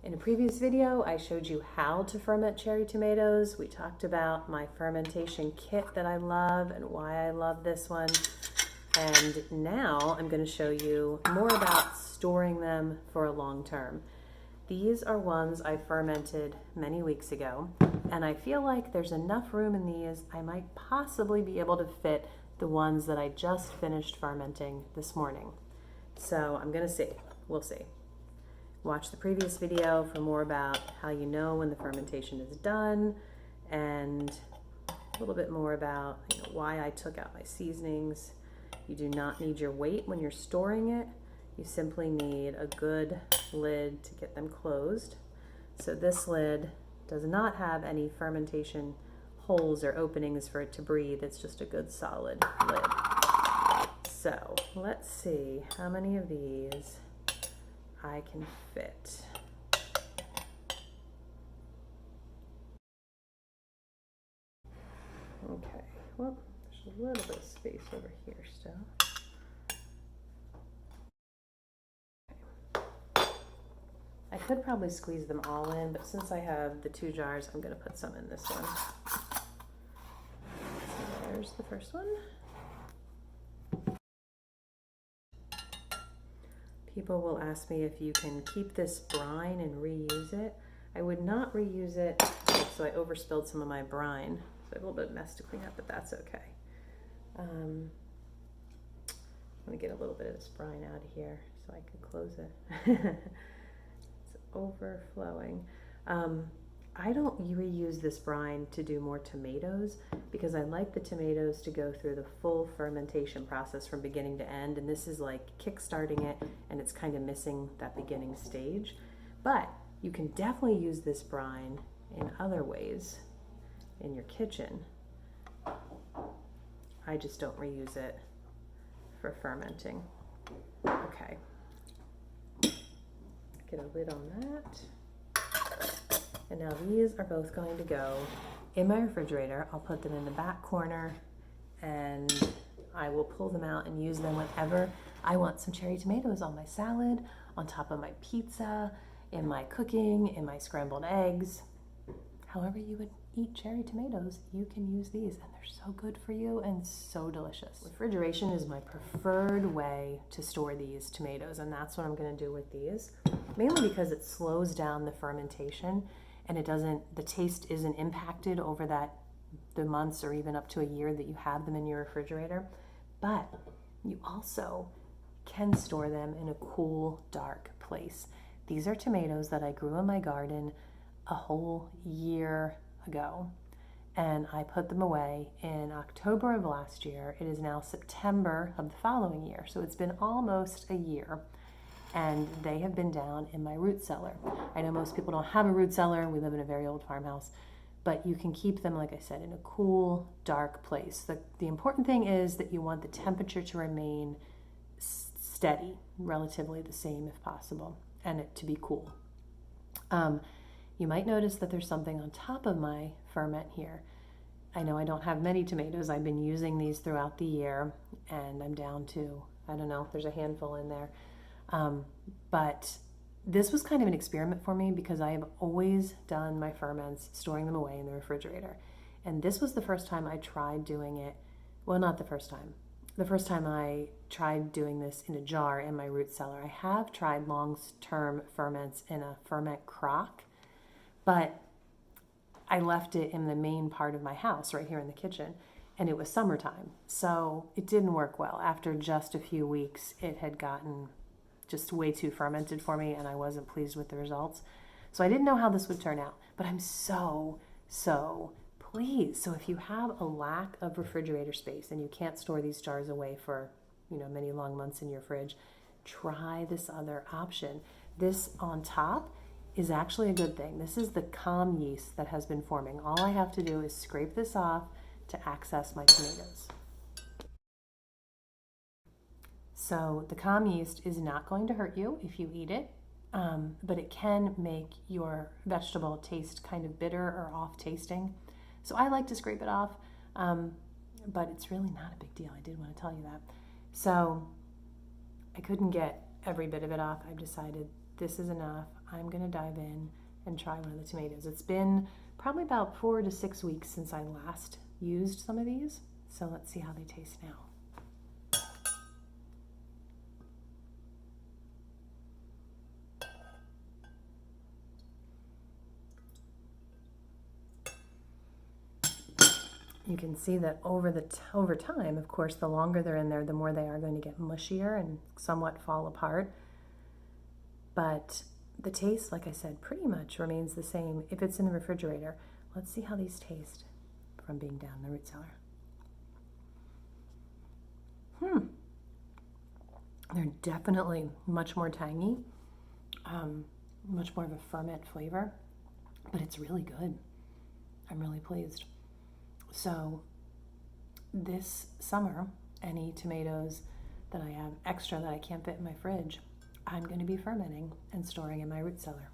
In a previous video, I showed you how to ferment cherry tomatoes. We talked about my fermentation kit that I love and why I love this one. And now I'm going to show you more about storing them for a long term. These are ones I fermented many weeks ago, and I feel like there's enough room in these. I might possibly be able to fit the ones that I just finished fermenting this morning. So I'm going to see. We'll see. Watch the previous video for more about how you know when the fermentation is done, and a little bit more about why I took out my seasonings. You do not need your weight when you're storing it. You simply need a good lid to get them closed. So this lid does not have any fermentation holes or openings for it to breathe. It's just a good solid lid. So let's see how many of these I can fit. Okay, well, there's a little bit of space over here still. Okay. I could probably squeeze them all in, but since I have the 2 jars, I'm going to put some in this one. So there's the first one. People will ask me if you can keep this brine and reuse it. I would not reuse it, so I overspilled some of my brine. So I have a little bit of mess to clean up, but that's okay. I'm going to get a little bit of this brine out of here so I can close it. It's overflowing. I don't reuse this brine to do more tomatoes because I like the tomatoes to go through the full fermentation process from beginning to end, and this is like kick-starting it, and it's kind of missing that beginning stage. But you can definitely use this brine in other ways in your kitchen. I just don't reuse it for fermenting. Okay, get a lid on that. And now these are both going to go in my refrigerator. I'll put them in the back corner, and I will pull them out and use them whenever I want some cherry tomatoes on my salad, on top of my pizza, in my cooking, in my scrambled eggs. However you would eat cherry tomatoes, you can use these, and they're so good for you and so delicious. Refrigeration is my preferred way to store these tomatoes, and that's what I'm going to do with these, mainly because it slows down the fermentation. And the taste isn't impacted over the months or even up to a year that you have them in your refrigerator. But you also can store them in a cool, dark place. These are tomatoes that I grew in my garden a whole year ago. And I put them away in October of last year. It is now September of the following year. So it's been almost a year. And they have been down in my root cellar. I know most people don't have a root cellar. We live in a very old farmhouse, but you can keep them, like I said, in a cool, dark place. The important thing is that you want the temperature to remain steady, relatively the same if possible, and it to be cool. You might notice that there's something on top of my ferment here. I know I don't have many tomatoes. I've been using these throughout the year, and I'm down to, I don't know, there's a handful in there. But this was kind of an experiment for me because I have always done my ferments, storing them away in the refrigerator. And this was the first time I tried doing it. Well, not the first time. The first time I tried doing this in a jar in my root cellar. I have tried long-term ferments in a ferment crock, but I left it in the main part of my house right here in the kitchen, and it was summertime. So it didn't work well. After just a few weeks, it had gotten just way too fermented for me, and I wasn't pleased with the results. So I didn't know how this would turn out, but I'm so pleased. So if you have a lack of refrigerator space and you can't store these jars away for, many long months in your fridge, try this other option. This on top is actually a good thing. This is the calm yeast that has been forming. All I have to do is scrape this off to access my tomatoes. So the calm yeast is not going to hurt you if you eat it, but it can make your vegetable taste kind of bitter or off tasting. So I like to scrape it off, but it's really not a big deal. I did want to tell you that. So I couldn't get every bit of it off. I've decided this is enough. I'm gonna dive in and try one of the tomatoes. It's been probably about 4 to 6 weeks since I last used some of these, so let's see how they taste now. You can see that over time, of course, the longer they're in there, the more they are going to get mushier and somewhat fall apart. But the taste, like I said, pretty much remains the same if it's in the refrigerator. Let's see how these taste from being down in the root cellar. They're definitely much more tangy, much more of a ferment flavor, but it's really good. I'm really pleased. So this summer, any tomatoes that I have extra that I can't fit in my fridge, I'm going to be fermenting and storing in my root cellar.